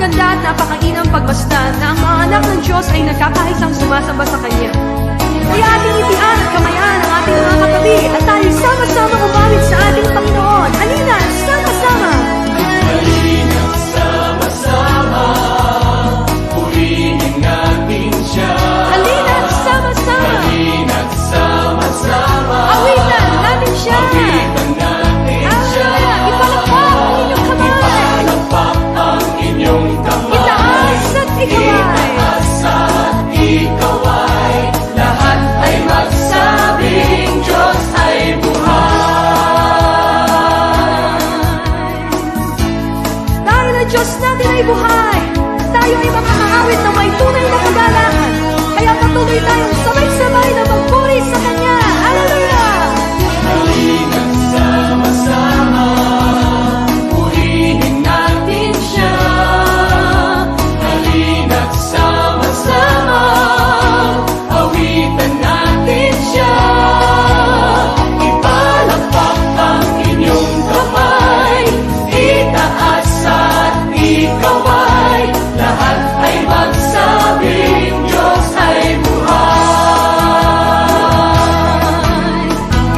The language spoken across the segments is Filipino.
napakaganda at napakainang pagmasdan na ang mga anak ng Diyos ay nagkakaisang sumasamba sa Kanya. Kaya ating itian at kamayan ang ating mga katabi at tayo sama-sama umawit sa ating Panginoon. Halina, sama-sama! Halina, sama-sama, purihin natin siya. Halina, sama-sama! Halina, sama-sama, Awitan natin siya! awitan natin siya. Ipalakpak ang inyong kamay! Ipalakpak ang inyong kamay. Itaas at ikaway! Itaas at ikaway. Lahat ay magsabing Diyos ay buhay. Dahil ang Diyos natin ay buhay, tayo ay makakaawit na may tunay na kagalakan. Kaya patuloy tayong sabay-sabay na magpuri sa Kanya. Hallelujah! Halina, sama-sama, purihin natin siya. Halina, sama-sama, awitan natin siya. Ipalakpak ang inyong kamay, itaas at ikaway. Lahat ay magsabing Diyos ay buhay.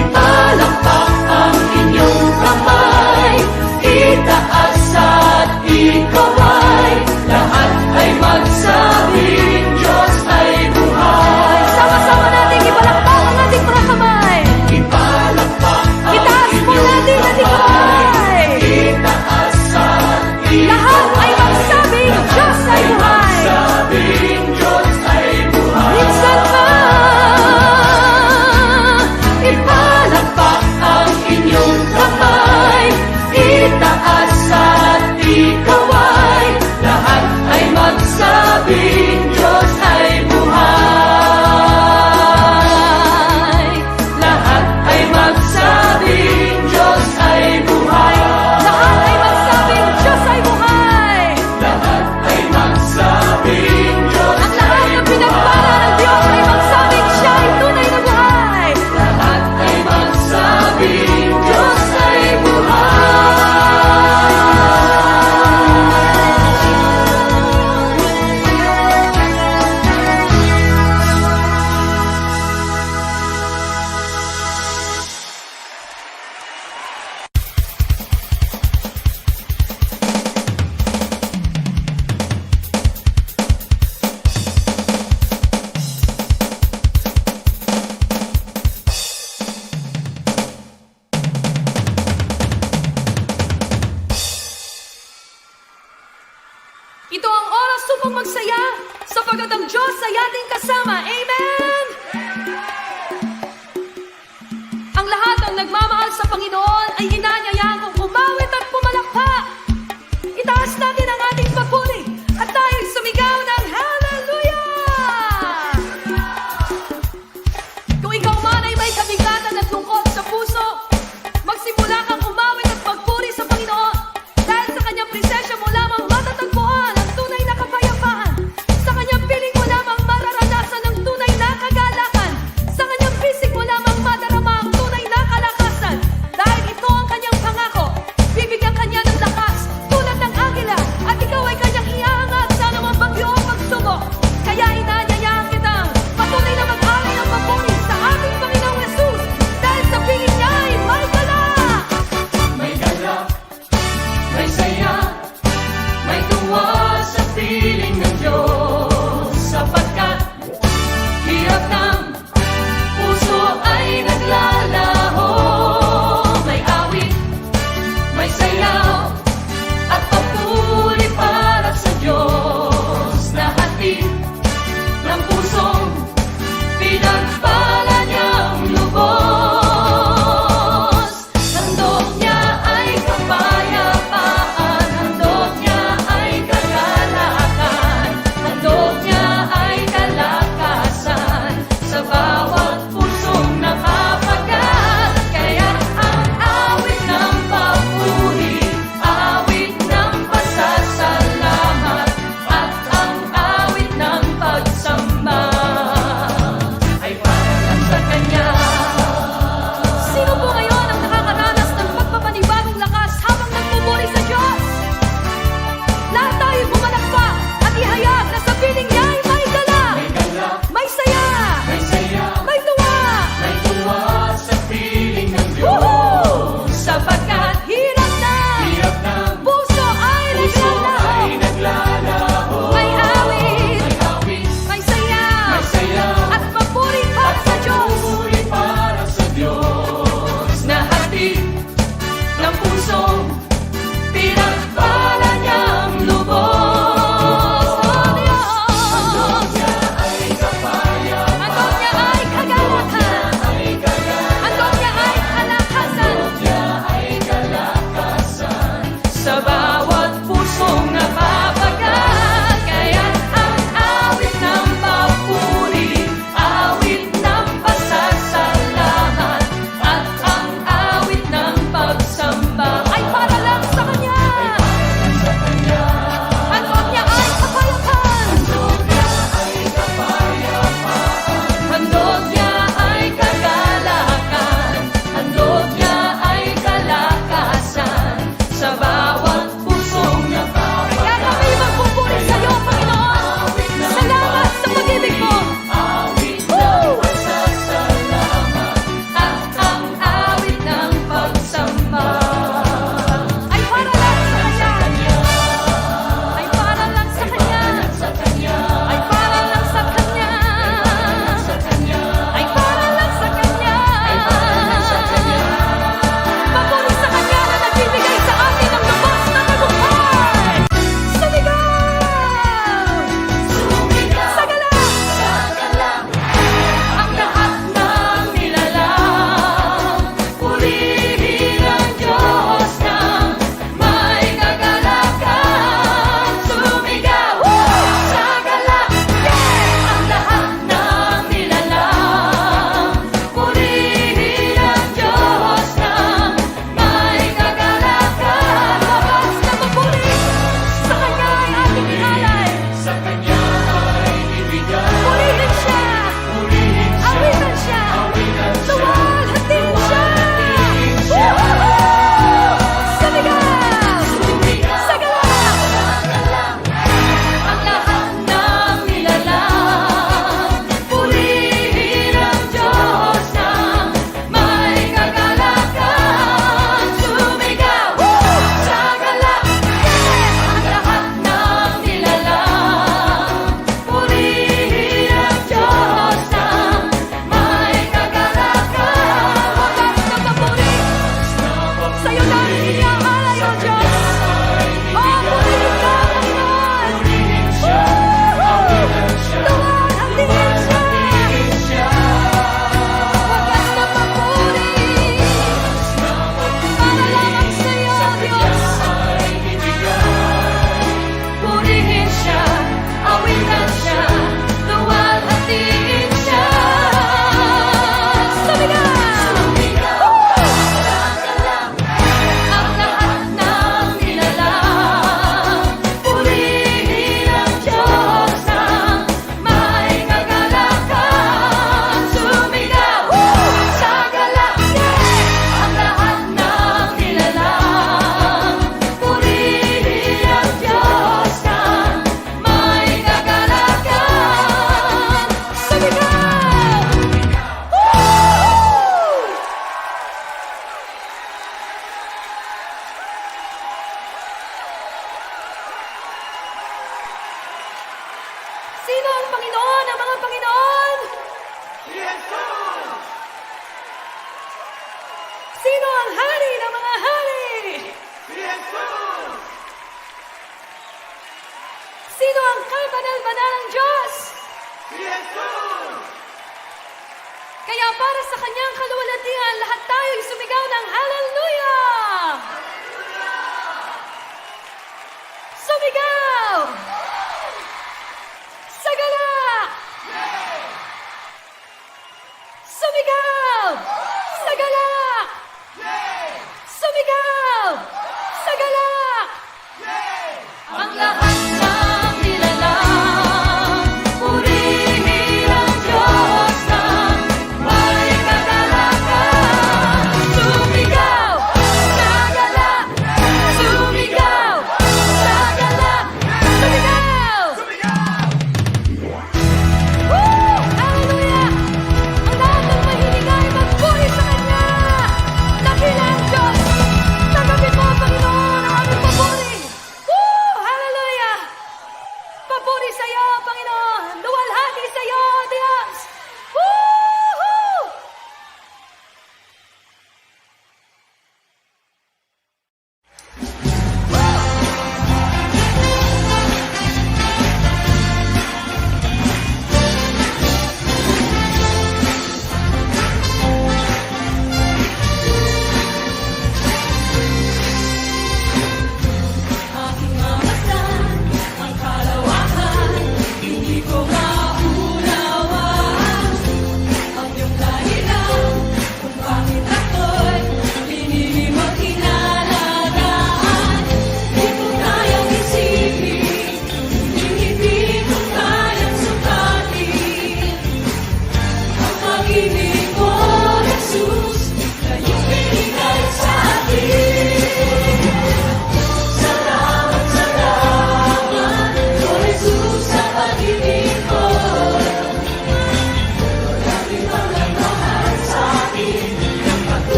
Ipalakpak ang inyong kamay, itaas at ikaway. Lahat ay magsabing Diyos ay buhay. Sama-sama nating ipalakpak ang ating mga kamay. Ipalakpak ang Itaas po natin ang ating kamay. itaas at ikaway. Lahat ay magsabing Diyos ay buhay. Magsabing Diyos ay buhay. Minsan pa, Ipalakpak ang inyong kamay, itaas at ikaway. Lahat ay magsabing Diyos ay buhay. Lahat ay magsabing Diyos ay buhay. lahat ay magsabing Diyos ay buhay. Lahat ay magsabing Diyos At lahat ng pinagpala ng Diyos ay magsabing siya ay tunay na buhay. Lahat ay magsabing Diyos ay buhay. Ito ang oras upang magsaya sapagkat ang Diyos ay ating kasama. Amen! Ang lahat ng nagmamahal sa Panginoon ay inanyayaan kong umawit at pumalakpak. Itaas natin ang ating papuri at tayo'y sumigaw ng Hallelujah! Kung ikaw man ay may kabigatan at lungkot sa puso, magsimula kang umawit at magpuri sa Panginoon. Dahil sa kanyang presensya mo lamang matatagpuan ang tunay na kapayapaan. Sa kanyang piling mo lamang mararanasan ang tunay na kagalakan. Sa kanyang pisig mo lamang madarama ang tunay na kalakasan. Dahil ito ang kanyang kabanal-banal ang Diyos. Kaya para sa kanyang kaluwalhatian, lahat tayo'y sumigaw ng Hallelujah! Sumigaw! Sagala! Sumigaw! Sagala! Sumigaw! Sagala! Ang lahat ng nilalang, purihin ang Diyos ng may kagalakan. Sumigaw! Sagala! Sumigaw! Sagala! Sumigaw! Woo! Hallelujah! Ang lahat ng mahilig ay mag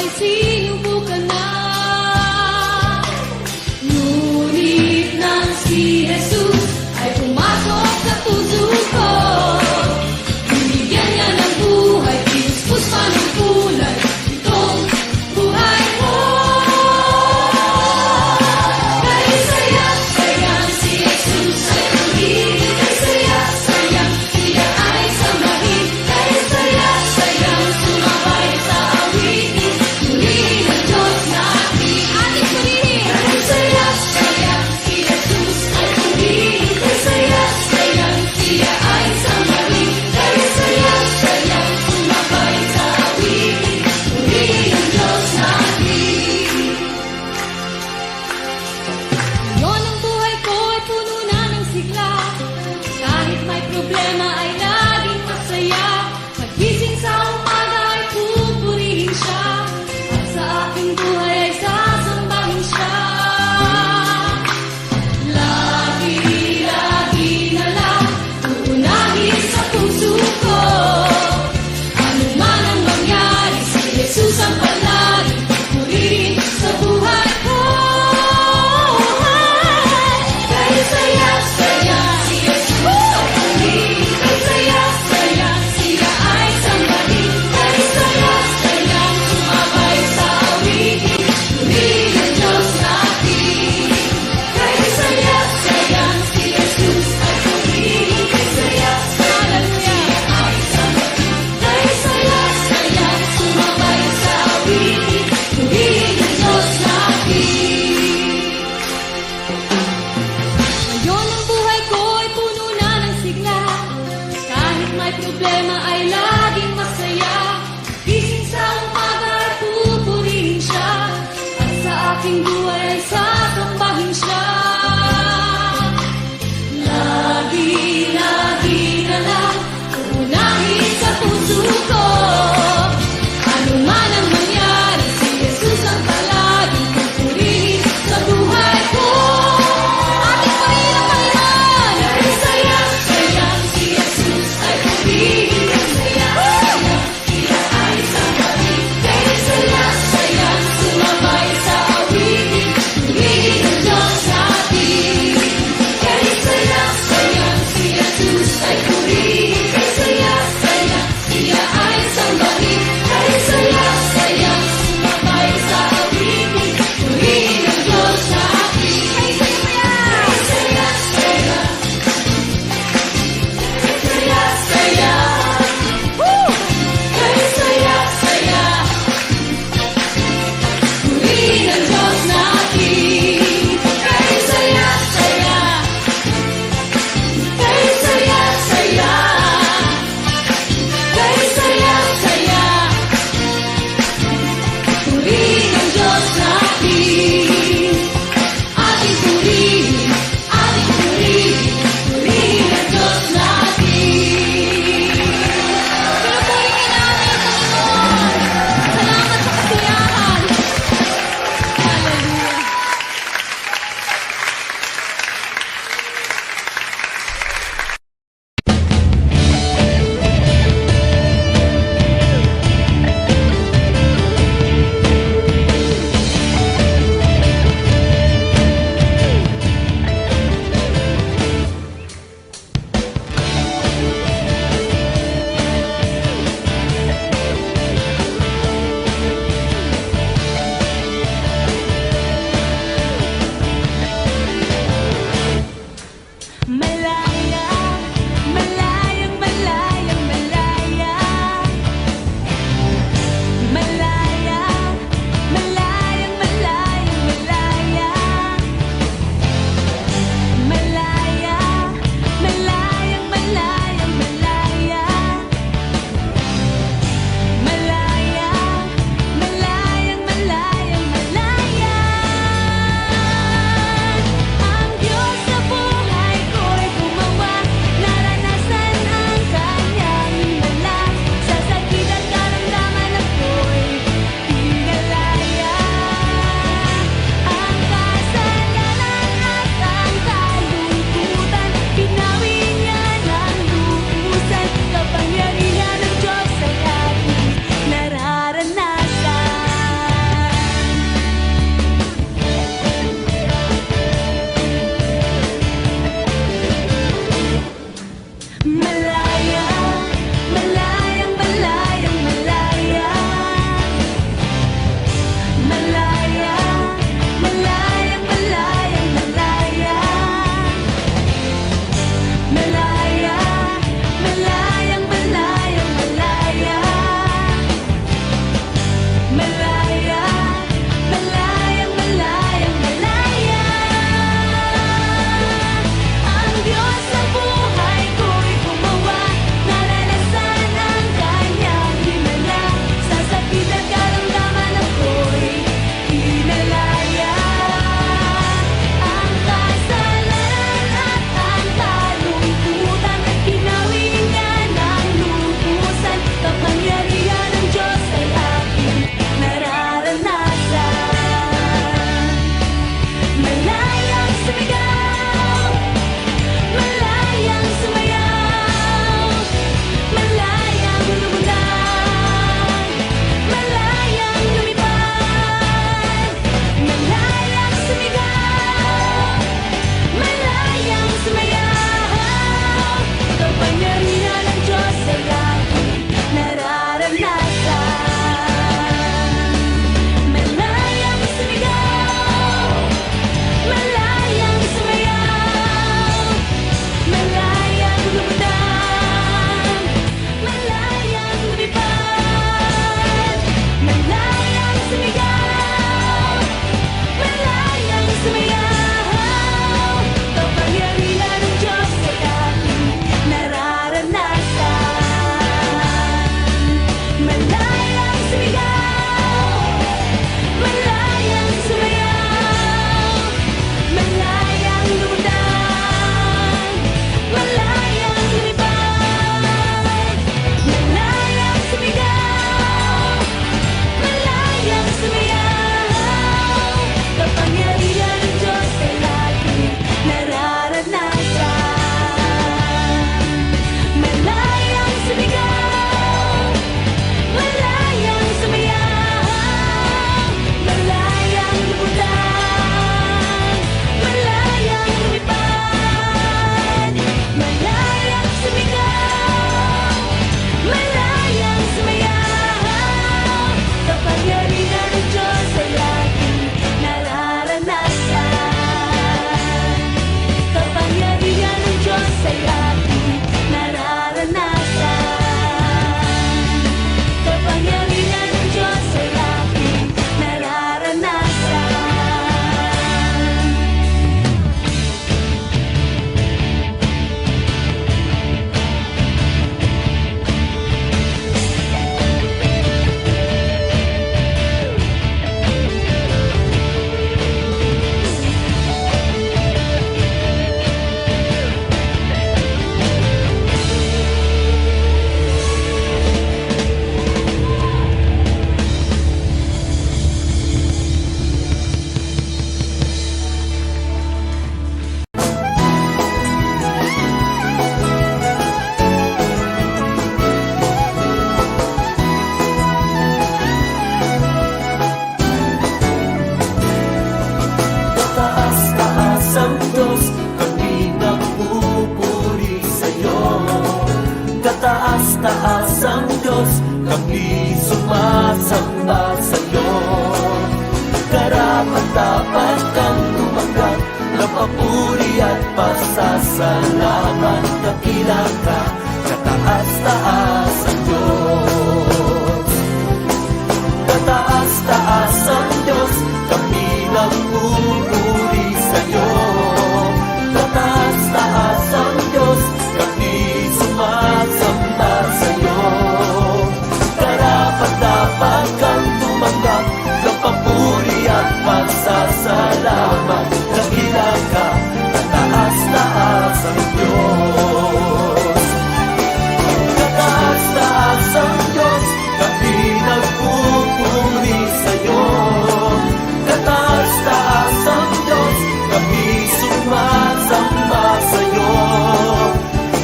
ay sinubukan na. Ngunit nang si Jesus ay pumasok sa puso ko, binigyan niya ng buhay, pinuspos pa ng kulay itong buhay ko. Kay saya-sayang si Jesus ay pumili, kay saya-sayang siya ay sambahin, kay saya-sayang sumabay sa awitin, purihin ang Diyos natin. Ating purihin! Kay saya-sayang si Jesus ay pumili, kay saya-sayang siya ay sambahin, kay saya-sayang sumabay sa awitin, purihin ang Diyos natin. Ngayon ang buhay ko ay puno na ng sigla, kahit may problema ay laging masaya. Nagising sa umaga ay pupurihin siya, at sa aking buhay ay sasambahin siya. Lagi-lagi na lang uunahin sa puso ko, ano man ang mangyari, si Jesus ang palaging purihin sa buhay ko. Kay saya-sayang si Jesus ay purihin, kay saya-sayang siya ay sambahin, kay saya-sayang sumabay sa awitin, purihin ang Diyos natin. Kay saya-sayang si Jesus ay purihin, kay saya-sayang siya ay sambahin, kay saya-sayang sumabay sa awitin, purihin ang Diyos natin. Ngayon ang buhay ko ay puno na ng sigla, kahit may problema ay laging masaya. Gising sa umaga ay pupurihin siya, at sa aking buhay ay sasambahin siya. Lagi-lagi na lang uunahin sa puso ko, ano man ang mangyari, si Jesus ang palaging pupurihin sa buhay ko. Ating purihin ang Panginoon! Kay saya-sayang si Jesus ay purihin, kay saya-sayang siya ay sambahin, kay saya-sayang sumabay sa awitin, purihin ang Diyos natin. kami sumasamba sa'yo. Karapat-dapat kang tumanggap ng papuri at pasasalamat. Dakila ka, kataas-taas ang Diyos. Kataas-taas ang Diyos, kami nagpupuri sa'yo. Kataas-taas ang Diyos, kami sumasamba sa'yo. Karapat-dapat kang tumanggap ng papuri at pasasalamat. Dakila ka, kataas-taas ang Diyos. Kataas-taas ang Diyos, kami nagpupuri sa'yo. Kataas-taas ang Diyos, kami sumasamba sa'yo.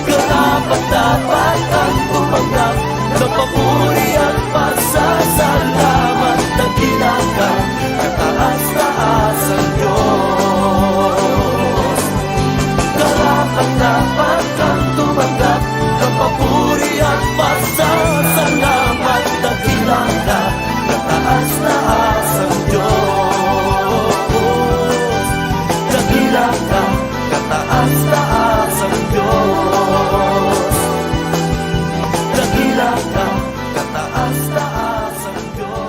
Karapat-dapat kang tumanggap ng papuri at pasasalamat. Dakila ka, kataas-taas ang Diyos. Karapat-dapat kang tumanggap ng papuri at pasasalamat. Dakila ka, kataas-taas ang Diyos. Dakila ka, kataas-taas ang Diyos. Dakila ka, kataas-taas ang Diyos.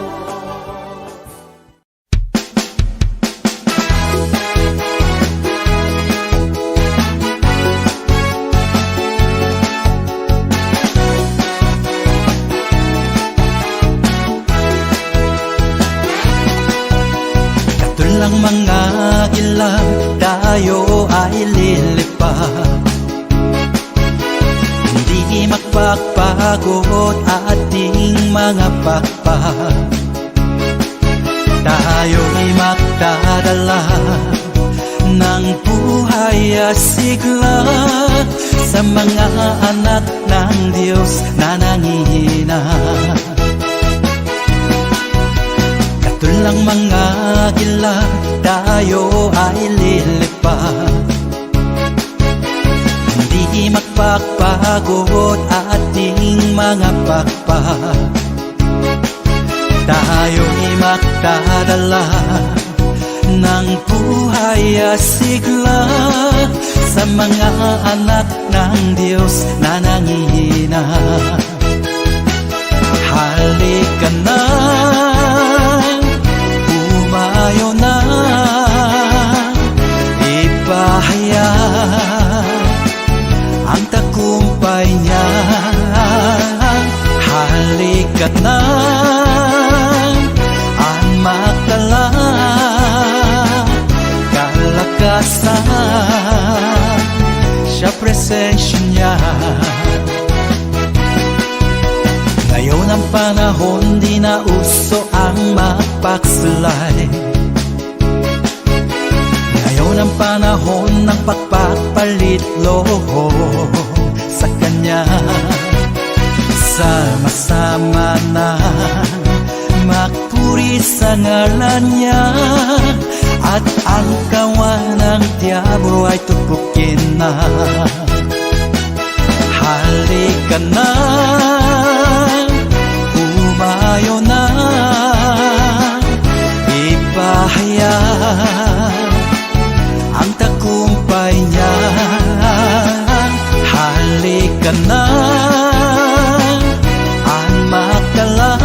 Katulang mga ilang tayo ay lilipad. Hindi magpapagod ating mga pakpak. Tayo'y magdadala ng buhay at sigla sa mga anak ng Diyos na nangihina. Katulang mga gila, tayo ay lilipad. Hindi magpapagod ating mga pakpak. Tayo'y magdadala ng buhay at sigla sa mga anak ng Diyos na nangihina. Halika na, umayo na, ipahayag ang tagumpay niya. Halika na, ang magdala kalakasan sa presensya niya. Ngayon ang panahon, di na uso ang magpaksulay. Ngayon ang panahon ng pagpapalit loob sa Kanya. Sama-sama na magpuri sa ngalan niya, at ang kawan ng diablo ay tupukin na. Halika na, umayo na, ipahayag ang tagumpay niya. Halika na, ang magdala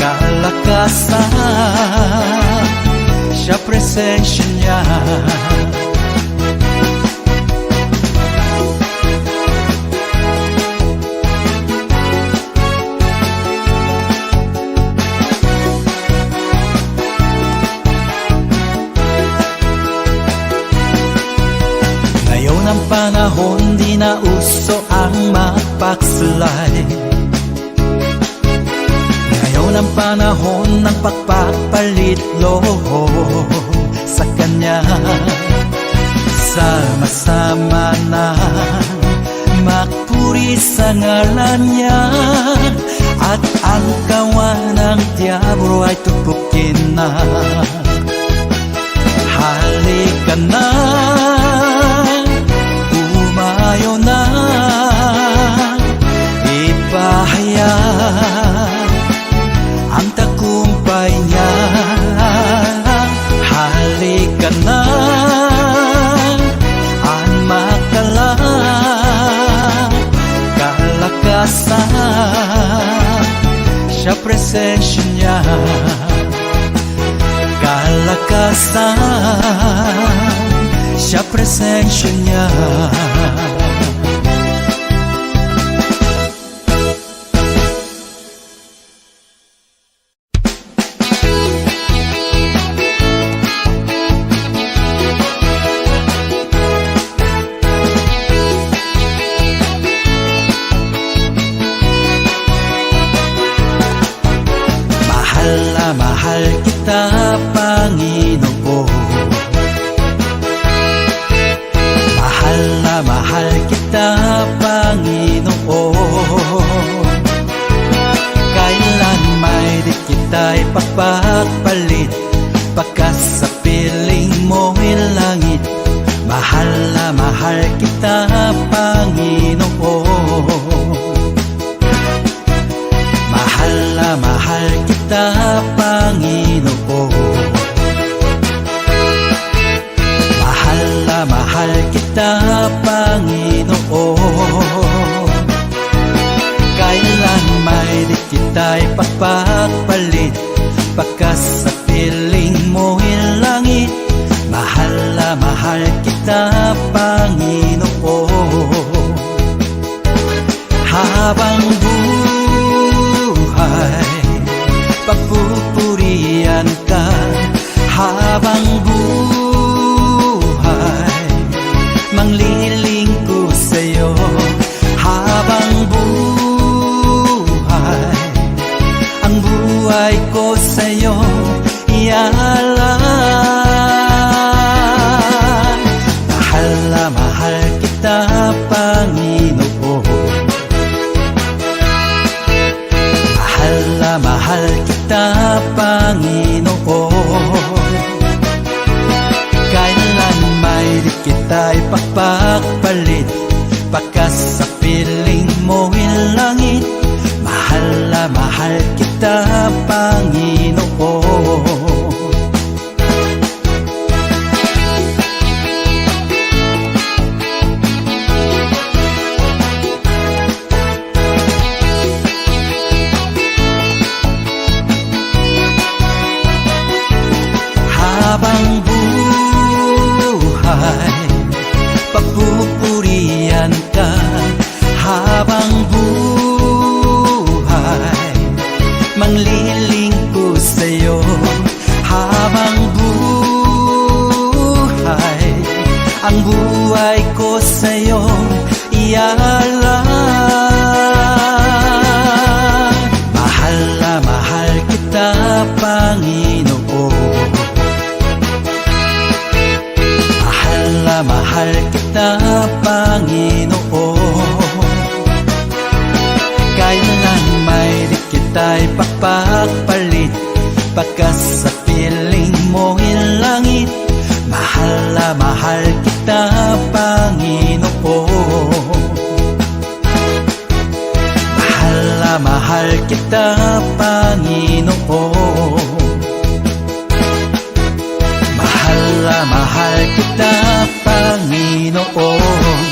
kalakasan sa presensya niya. Ngayon ang panahon, di na uso ang magpaksulay. Ngayon ang panahon ng pagpapalit loob sa Kanya. Sama-sama na magpuri sa ngalan niya, at ang kawan ng diablo ay tupukin na. Halika na, umayo na, ipahayag presensya niya, kalakasan sa presensya niya. Mahal na mahal kita, Panginoon. Mahal na mahal kita, Panginoon. Kailan may di kita'y papagpalit, pagkas sa piling mo'y langit. Mahal na mahal kita, Panginoon. Mahal na mahal kita, Panginoon. Mahal na mahal kita, Panginoon. Kailan may di kita'y papagpalit, pagkas sa piling mo'y langit. Mahal na mahal kita, Panginoon. Habang buhay, pagpupurihan ka. Habang buhay, mangliling ko sa'yo. Habang buhay, ang buhay ko sa'yo ialay. Mahal na mahal kita, Panginoon. Mahal na mahal kita, Panginoon. Kailan may di kita'y pagpapalit, pagkas sa piling mo'y langit. Mahal na mahal kita, Panginoon. Habang buhay, pagpupurihan ka. Habang buhay, mangliling ko sa'yo. Habang buhay, ang buhay ko sa'yo ialay. Mahal na mahal kita, Panginoon. Mahal na mahal kita, Panginoon. Kailan may di kita'y papagpalit, pagkas sa piling mo'y langit. Mahal na mahal kita, Panginoon. Mahal na mahal kita, Panginoon. Mahal na mahal kita, Panginoon.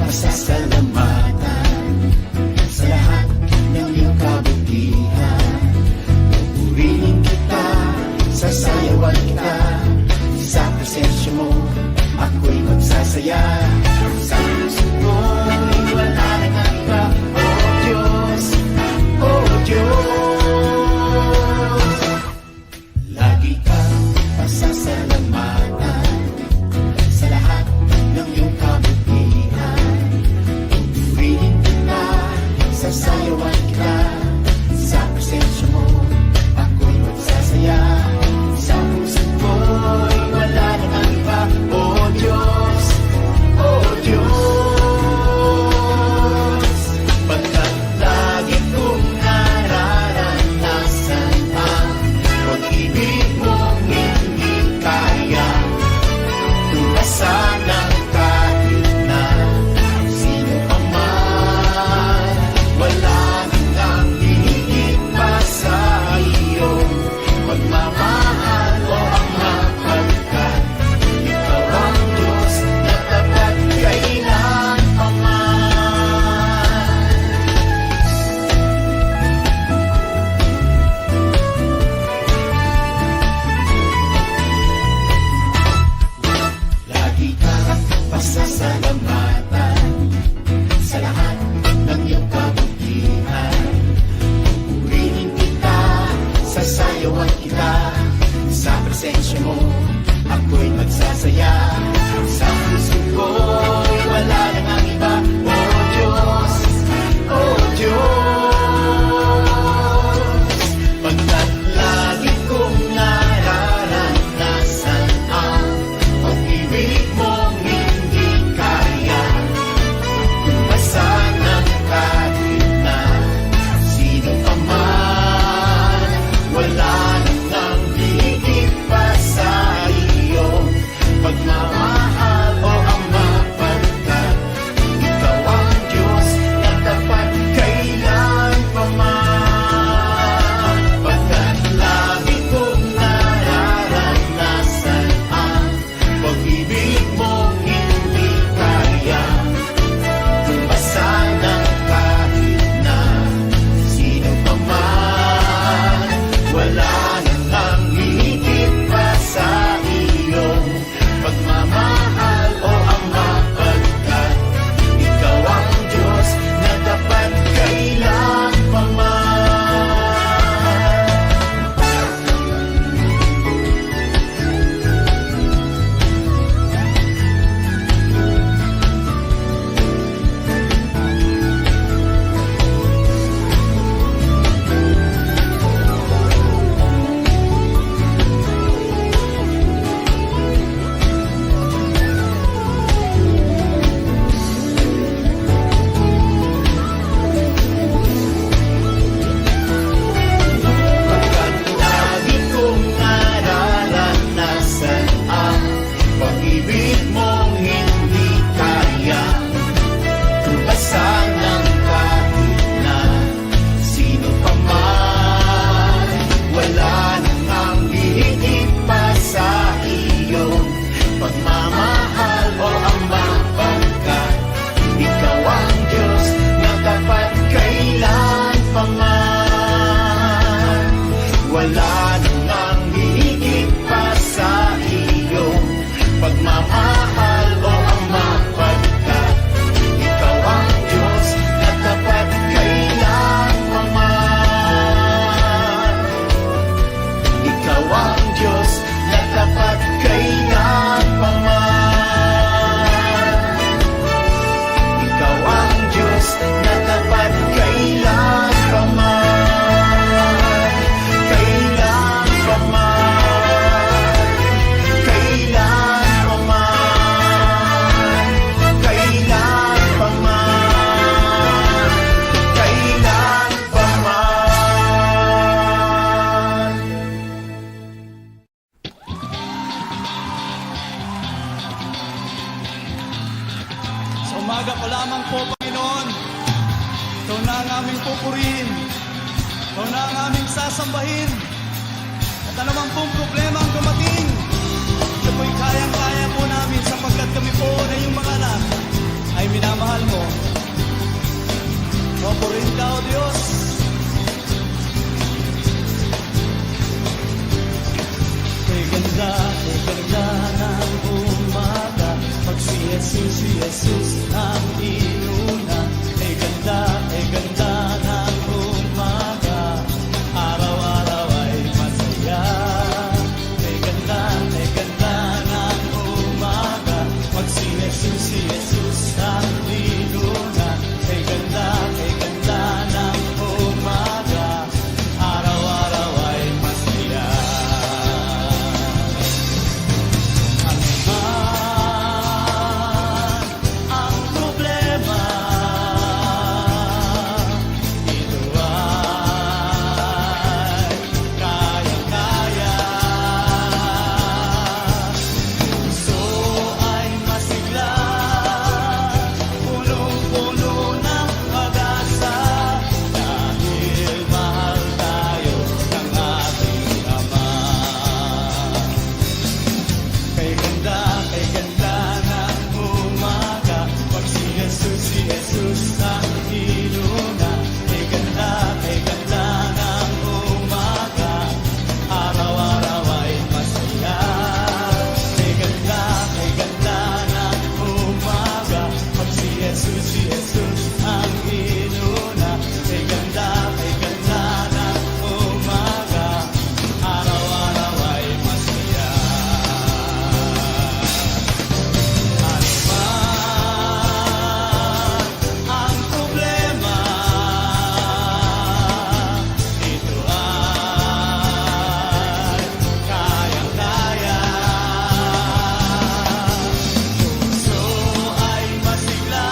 pasasalamatan sa lahat ng iyong kabutihan. Purihin kita, sasayawan kita, sa presensya mo ako'y magsasaya. Sa puso ko'y wala nang ang iba, oh Diyos, oh Diyos. Lagi kang pasasalamatan sa lahat ng iyong kabutihan. Purihin kita, sasayawan kita, sa presensya mo ako'y magsasaya. Sa puso ko'y wala nang ang iba, oh Diyos, oh Diyos. Pagkat lagi kong nararanasan ang pag-ibig mong hindi kaya tumasan ng kahit na sino pa man. Wala nang hihigit pa sa iyong pagmamahal, o Ama, pagkat ikaw ang Diyos na tapat kailan pa man. Lagi kang pasasalamatan sa lahat ng iyong kabutihan. Purihin kita, sasayawan kita, sa presensya mo ako'y magsasaya. Sa puso ko'y wala nang ang iba, oh Diyos, oh Diyos. Pagkat lagi kong nararanasan ang pag-ibig mong hindi kaya tumasan ng kahit na sino pa man. Wala nang ang higit pa sa iyong pagmamahal, o Ama, pagkat ikaw ang Diyos na tapat kailan pa man. Pagkat lagi kong nararanasan ang pag-ibig mong hindi kaya tumasan ng kahit na sino pa man. Wala nang ang higit pa sa iyong pagmamahal, o Ama, pagkat ikaw ang Diyos na tapat kailan pa man. Pagkat lagi kong nararanasan ang pag-ibig mong hindi kaya tumasan ng kahit na sino pa man. Wala nang ang hihigit pa sa iyong pagmamahal, o Ama, pagkat ikaw ang Diyos na tapat kailan pa man. Wala nang ang hihigit pa sa iyong pagmamahal, o Ama, pagkat ikaw ang Diyos na tapat kailan pa man. Ikaw ang Diyos na tapat kailan pa man. Ikaw ang Diyos na tapat kailan pa man. Kailan pa man. Kailan pa man. Kailan pa man. Kailan pa man. Sa umaga pa lamang po, Panginoon, ikaw na ang aming pupurihin, ikaw na ang aming sasambahin, at anumang pong problema ang dumating, ito po'y kayang-kaya po namin sapagkat kami po na iyong mga anak ay minamahal Jesus, si Jesus ang inuna. Kay ganda ng umaga, araw-araw ay masaya. Ano man ang problema, ito ay kayang-kaya. Puso ay masigla,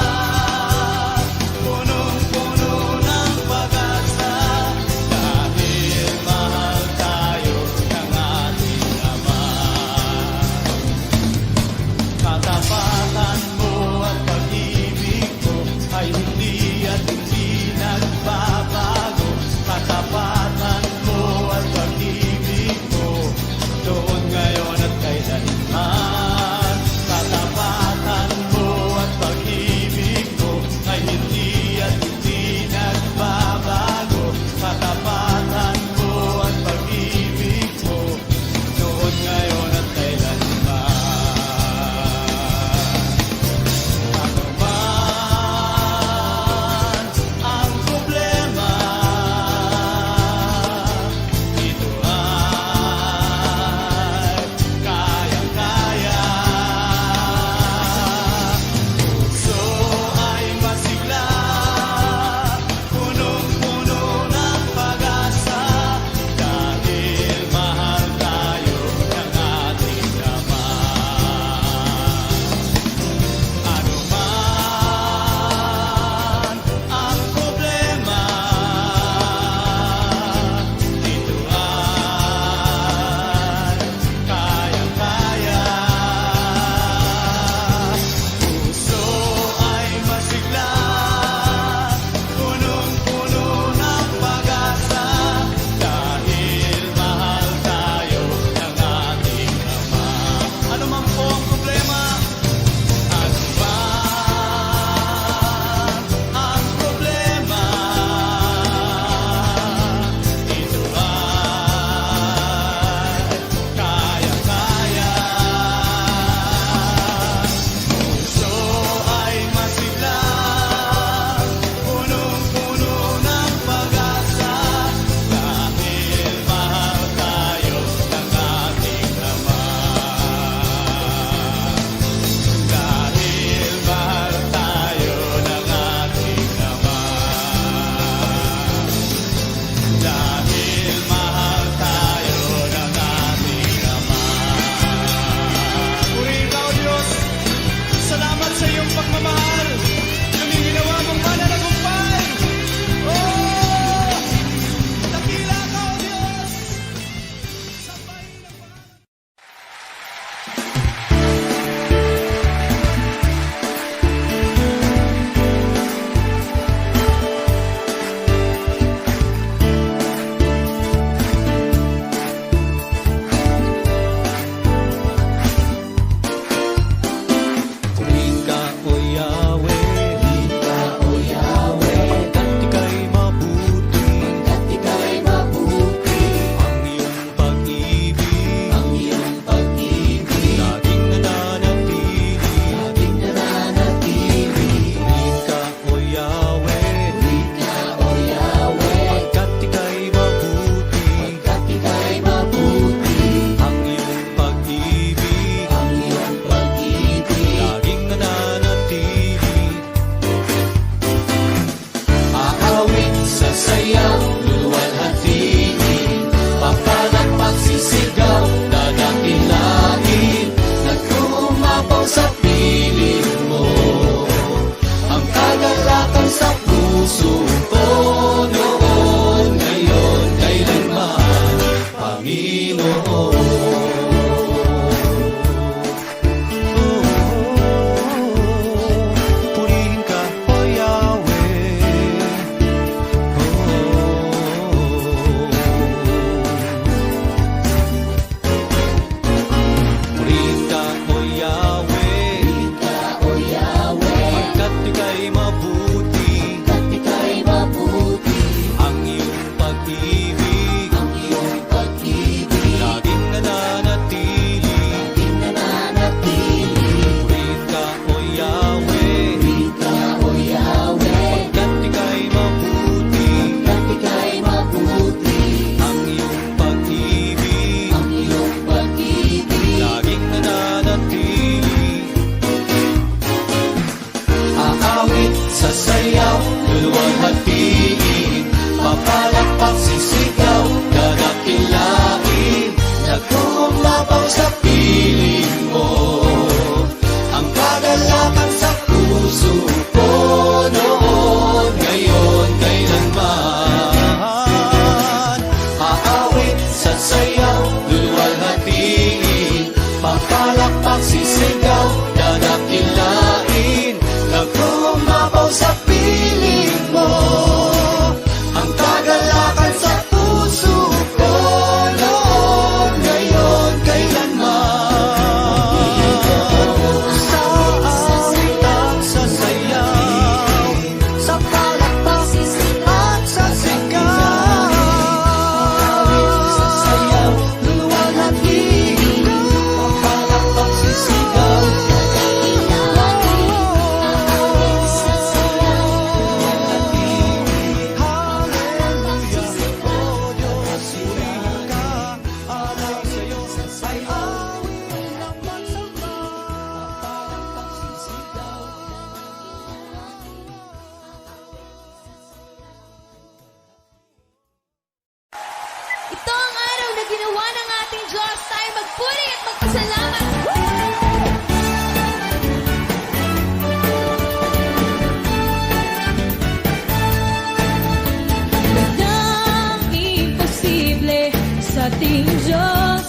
ating Diyos.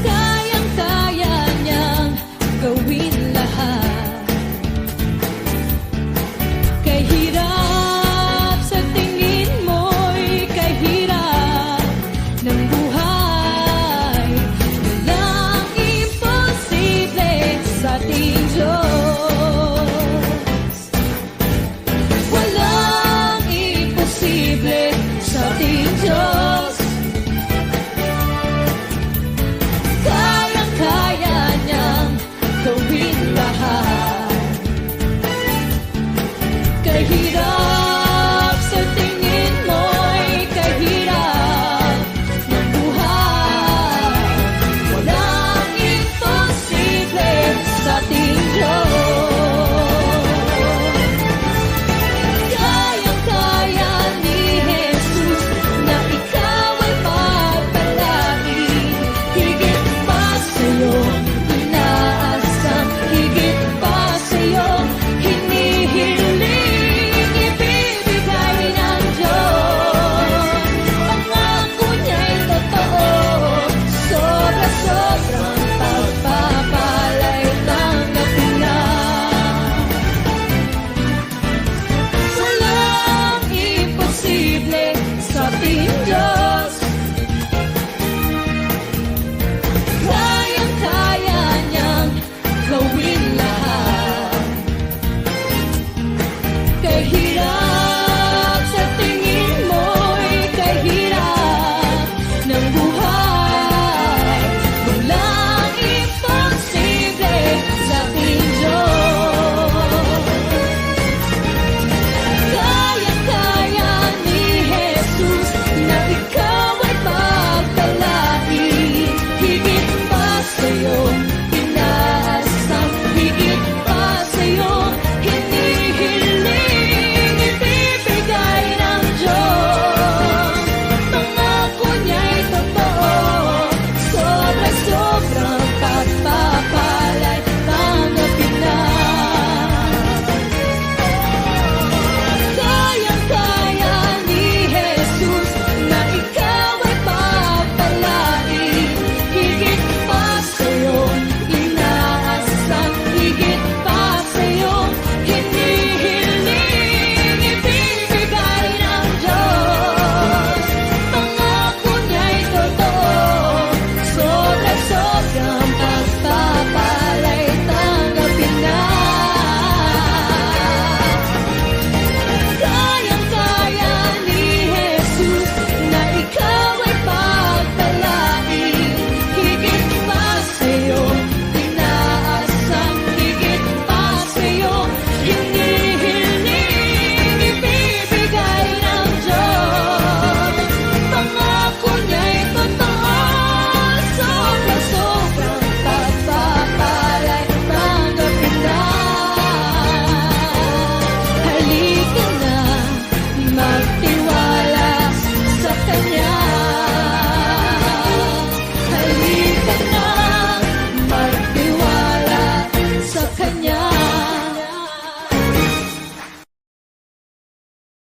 Kayang-kaya niyang gawin lahat. Kahirap sa tingin mo'y kahirap ng buhay, walang imposible sa ating Diyos. Walang imposible sa ating Diyos. Kayang-kaya niyang gawin lahat. Kahirap